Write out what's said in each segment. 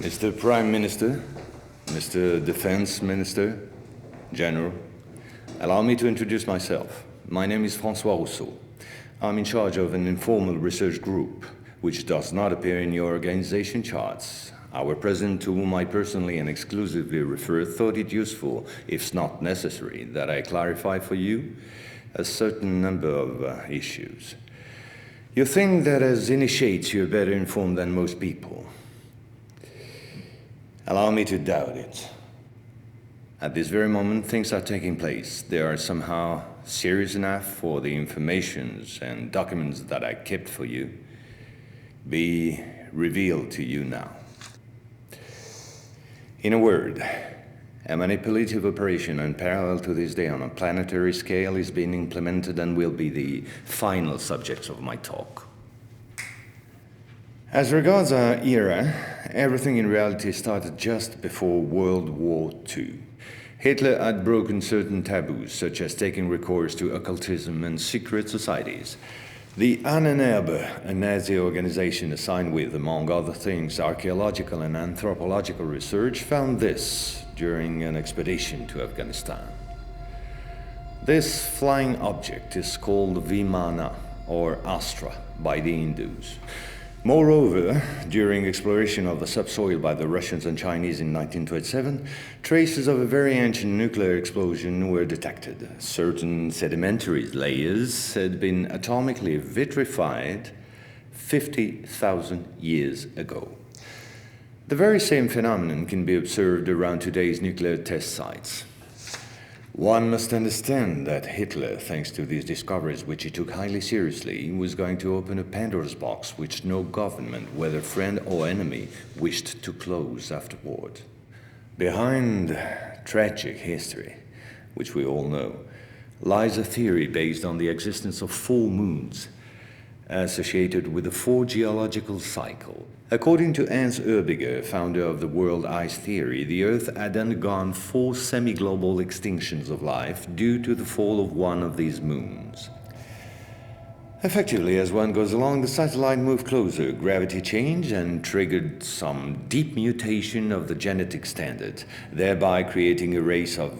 Mr. Prime Minister, Mr. Defense Minister, General, allow me to introduce myself. My name is François Rousseau. I'm in charge of an informal research group, which does not appear in your organization charts. Our president, to whom I personally and exclusively refer, thought it useful, if not necessary, that I clarify for you a certain number of issues. You think that as initiates you're better informed than most people. Allow me to doubt it. At this very moment, things are taking place. They are somehow serious enough for the informations and documents that I kept for you be revealed to you now. In a word, a manipulative operation unparalleled to this day on a planetary scale is being implemented and will be the final subject of my talk. As regards our era, everything in reality started just before World War II. Hitler had broken certain taboos, such as taking recourse to occultism and secret societies. The Ahnenerbe, a Nazi organization assigned with, among other things, archaeological and anthropological research, found this during an expedition to Afghanistan. This flying object is called Vimana, or Astra, by the Hindus. Moreover, during exploration of the subsoil by the Russians and Chinese in 1927, traces of a very ancient nuclear explosion were detected. Certain sedimentary layers had been atomically vitrified 50,000 years ago. The very same phenomenon can be observed around today's nuclear test sites. One must understand that Hitler, thanks to these discoveries, which he took highly seriously, was going to open a Pandora's box which no government, whether friend or enemy, wished to close afterward. Behind tragic history, which we all know, lies a theory based on the existence of full moons associated with the four geological cycle. According to Hans Erbiger, founder of the world ice theory, the Earth had undergone 4 semi-global extinctions of life due to the fall of one of these moons. Effectively, as one goes along, the satellite moved closer, gravity changed and triggered some deep mutation of the genetic standard, thereby creating a race of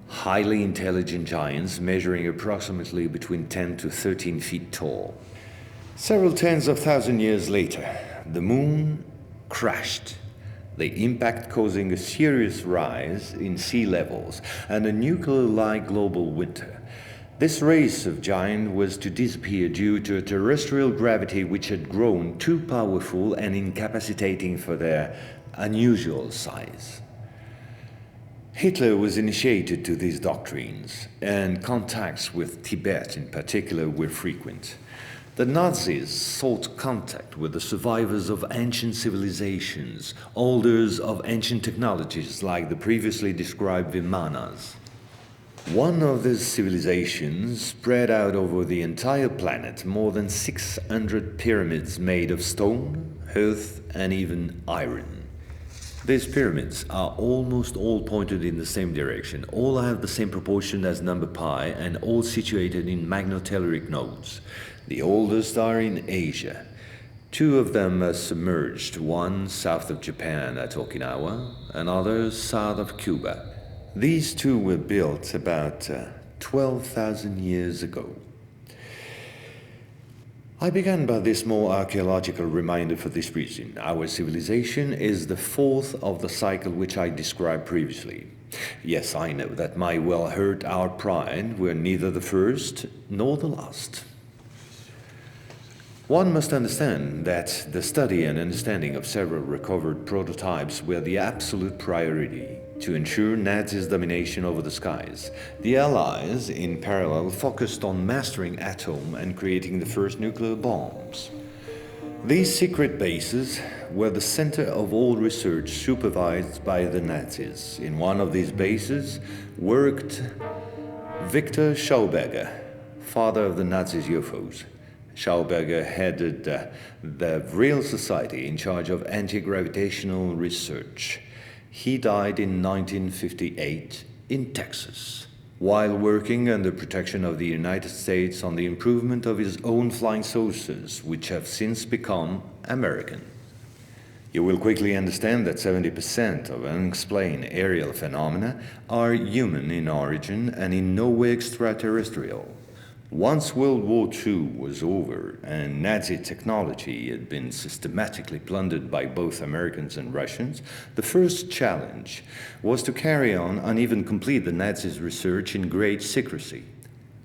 highly intelligent giants measuring approximately between 10 to 13 feet tall. Several tens of thousands years later, the moon crashed, the impact causing a serious rise in sea levels and a nuclear-like global winter. This race of giants was to disappear due to a terrestrial gravity which had grown too powerful and incapacitating for their unusual size. Hitler was initiated to these doctrines, and contacts with Tibet in particular were frequent. The Nazis sought contact with the survivors of ancient civilizations, holders of ancient technologies like the previously described Vimanas. One of these civilizations spread out over the entire planet more than 600 pyramids made of stone, earth, and even iron. These pyramids are almost all pointed in the same direction, all have the same proportion as number pi, and all situated in magnetotelluric nodes. The oldest are in Asia. 2 of them are submerged, one south of Japan at Okinawa, another south of Cuba. These 2 were built about 12,000 years ago. I began by this more archaeological reminder for this reason. Our civilization is the 4th of the cycle which I described previously. Yes, I know that might well hurt our pride. We're neither the first nor the last. One must understand that the study and understanding of several recovered prototypes were the absolute priority to ensure Nazis' domination over the skies. The Allies, in parallel, focused on mastering atom and creating the first nuclear bombs. These secret bases were the center of all research supervised by the Nazis. In one of these bases worked Victor Schauberger, father of the Nazis' UFOs. Schauberger headed the Real Society in charge of anti-gravitational research. He died in 1958 in Texas, while working under protection of the United States on the improvement of his own flying saucers, which have since become American. You will quickly understand that 70% of unexplained aerial phenomena are human in origin and in no way extraterrestrial. Once World War II was over and Nazi technology had been systematically plundered by both Americans and Russians, the first challenge was to carry on and even complete the Nazis' research in great secrecy.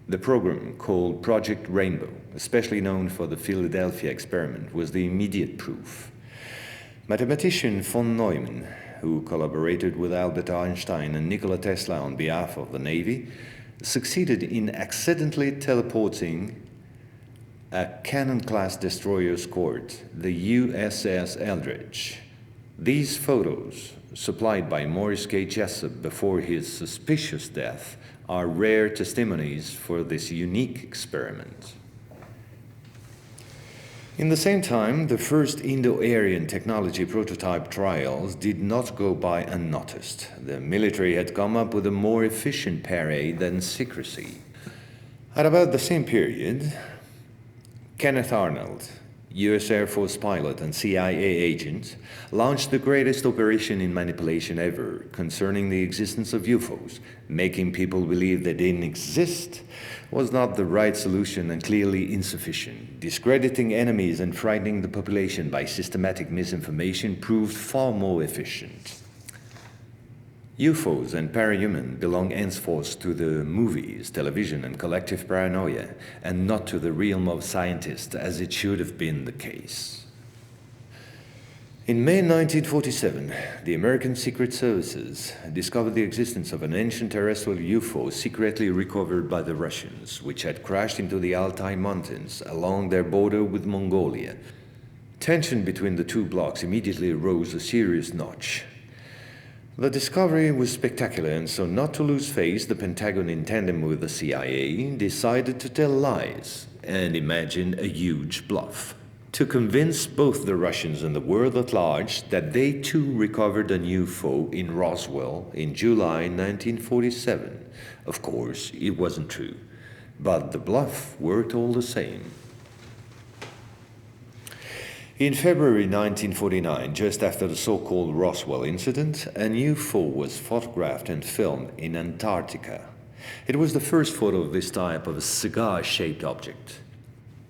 The program, called Project Rainbow, especially known for the Philadelphia experiment, was the immediate proof. Mathematician von Neumann, who collaborated with Albert Einstein and Nikola Tesla on behalf of the Navy, succeeded in accidentally teleporting a Cannon-class destroyer escort, the USS Eldridge. These photos, supplied by Morris K. Jessup before his suspicious death, are rare testimonies for this unique experiment. In the same time, the first Indo-Aryan technology prototype trials did not go by unnoticed. The military had come up with a more efficient parade than secrecy. At about the same period, Kenneth Arnold, US Air Force pilot and CIA agent, launched the greatest operation in manipulation ever concerning the existence of UFOs. Making people believe they didn't exist was not the right solution and clearly insufficient. Discrediting enemies and frightening the population by systematic misinformation proved far more efficient. UFOs and parahuman belong henceforth to the movies, television, and collective paranoia, and not to the realm of scientists, as it should have been the case. In May 1947, the American Secret Services discovered the existence of an ancient terrestrial UFO secretly recovered by the Russians, which had crashed into the Altai Mountains along their border with Mongolia. Tension between the two blocs immediately rose a serious notch. The discovery was spectacular, and so not to lose face, the Pentagon, in tandem with the CIA, decided to tell lies and imagine a huge bluff to convince both the Russians and the world at large that they too recovered a UFO in Roswell in July 1947. Of course, it wasn't true, but the bluff worked all the same. In February 1949, just after the so-called Roswell incident, a UFO was photographed and filmed in Antarctica. It was the first photo of this type of a cigar-shaped object.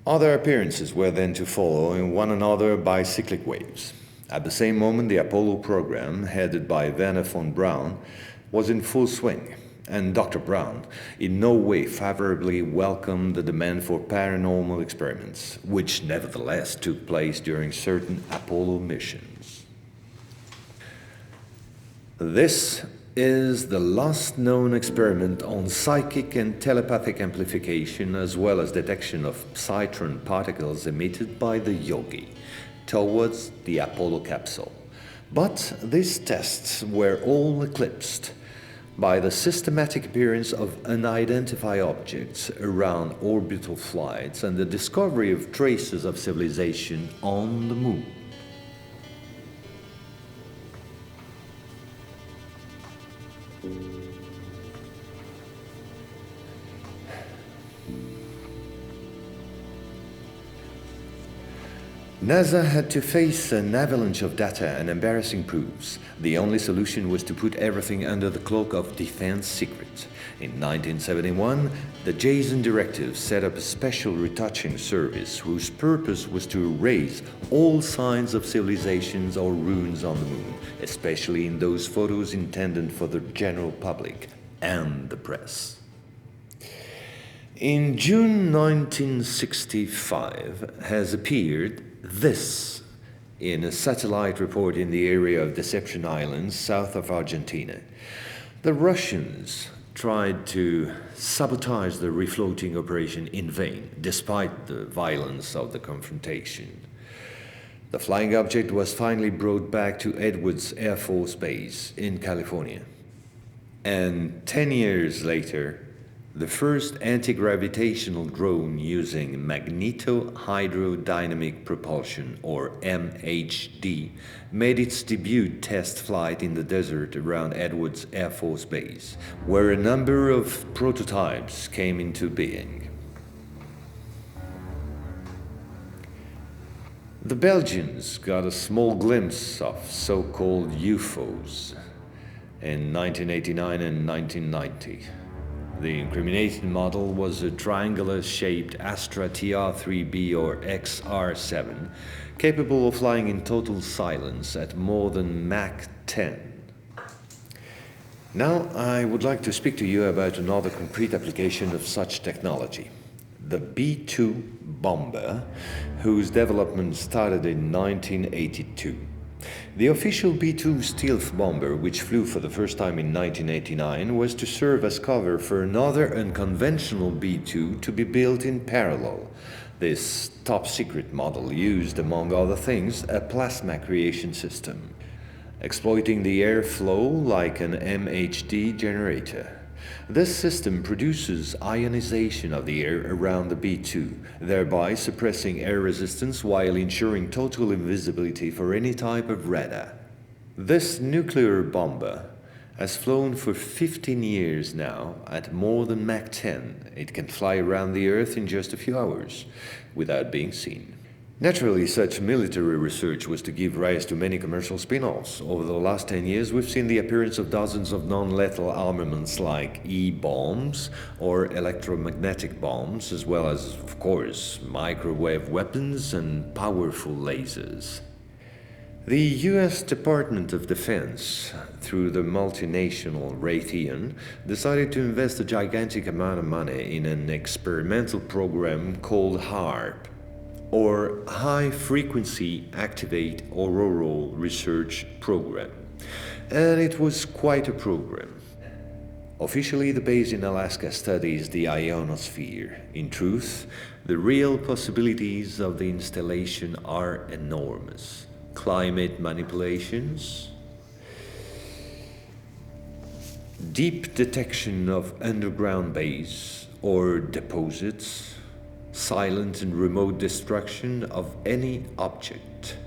Other appearances were then to follow in one another by cyclic waves. At the same moment, the Apollo program, headed by Werner von Braun, was in full swing, and Dr. Braun in no way favorably welcomed the demand for paranormal experiments, which nevertheless took place during certain Apollo missions. This is the last known experiment on psychic and telepathic amplification, as well as detection of positron particles emitted by the Yogi towards the Apollo capsule. But these tests were all eclipsed by the systematic appearance of unidentified objects around orbital flights and the discovery of traces of civilization on the moon. NASA had to face an avalanche of data and embarrassing proofs. The only solution was to put everything under the cloak of defense secret. In 1971, the Jason Directive set up a special retouching service whose purpose was to erase all signs of civilizations or ruins on the moon, especially in those photos intended for the general public and the press. In June 1965 has appeared this in a satellite report in the area of Deception Islands, south of Argentina. The Russians tried to sabotage the refloating operation in vain, despite the violence of the confrontation. The flying object was finally brought back to Edwards Air Force Base in California. And 10 years later, the first anti-gravitational drone using magneto-hydrodynamic propulsion, or MHD, made its debut test flight in the desert around Edwards Air Force Base, where a number of prototypes came into being. The Belgians got a small glimpse of so-called UFOs in 1989 and 1990. The incriminating model was a triangular-shaped Astra TR-3B or XR-7, capable of flying in total silence at more than Mach 10. Now I would like to speak to you about another concrete application of such technology. The B-2 bomber, whose development started in 1982. The official B-2 stealth bomber, which flew for the first time in 1989, was to serve as cover for another unconventional B-2 to be built in parallel. This top-secret model used, among other things, a plasma creation system, exploiting the airflow like an MHD generator. This system produces ionization of the air around the B-2, thereby suppressing air resistance while ensuring total invisibility for any type of radar. This nuclear bomber has flown for 15 years now at more than Mach 10. It can fly around the Earth in just a few hours without being seen. Naturally, such military research was to give rise to many commercial spin-offs. Over the last 10 years, we've seen the appearance of dozens of non-lethal armaments like E-bombs or electromagnetic bombs, as well as, of course, microwave weapons and powerful lasers. The US Department of Defense, through the multinational Raytheon, decided to invest a gigantic amount of money in an experimental program called HAARP, or High Frequency Activate Auroral Research Program. And it was quite a program. Officially, the base in Alaska studies the ionosphere. In truth, the real possibilities of the installation are enormous. Climate manipulations, deep detection of underground base or deposits, silent and remote destruction of any object,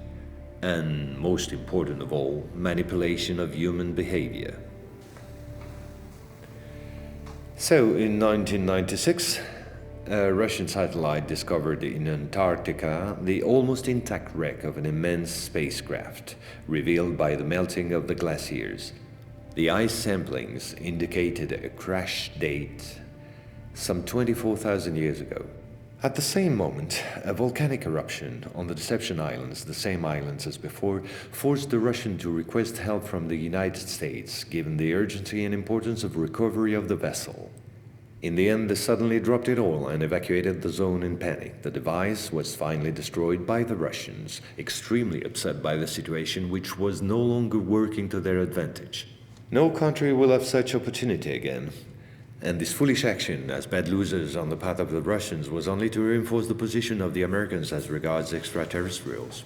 and most important of all, manipulation of human behavior. So in 1996, a Russian satellite discovered in Antarctica the almost intact wreck of an immense spacecraft, revealed by the melting of the glaciers. The ice samplings indicated a crash date some 24,000 years ago. At the same moment, a volcanic eruption on the Deception Islands, the same islands as before, forced the Russian to request help from the United States, given the urgency and importance of recovery of the vessel. In the end, they suddenly dropped it all and evacuated the zone in panic. The device was finally destroyed by the Russians, extremely upset by the situation, which was no longer working to their advantage. No country will have such opportunity again. And this foolish action, as bad losers on the part of the Russians, was only to reinforce the position of the Americans as regards extraterrestrials.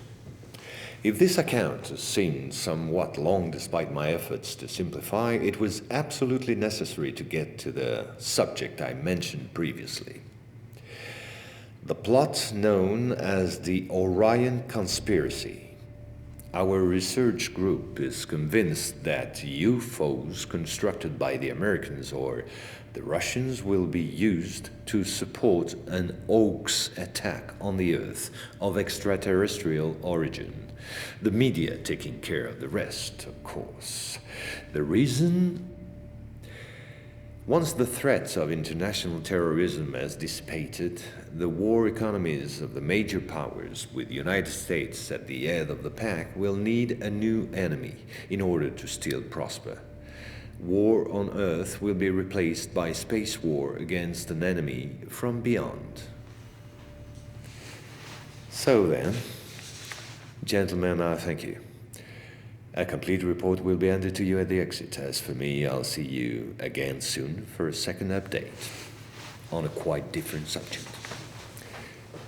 If this account seemed somewhat long despite my efforts to simplify, it was absolutely necessary to get to the subject I mentioned previously. The plot known as the Orion Conspiracy. Our research group is convinced that UFOs constructed by the Americans or the Russians will be used to support an hoax attack on the Earth of extraterrestrial origin. The media taking care of the rest, of course. The reason? Once the threat of international terrorism has dissipated, the war economies of the major powers, with the United States at the head of the pack, will need a new enemy in order to still prosper. War on Earth will be replaced by space war against an enemy from beyond. So then, gentlemen, I thank you. A complete report will be handed to you at the exit. As for me, I'll see you again soon for a second update on a quite different subject.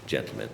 Gentlemen.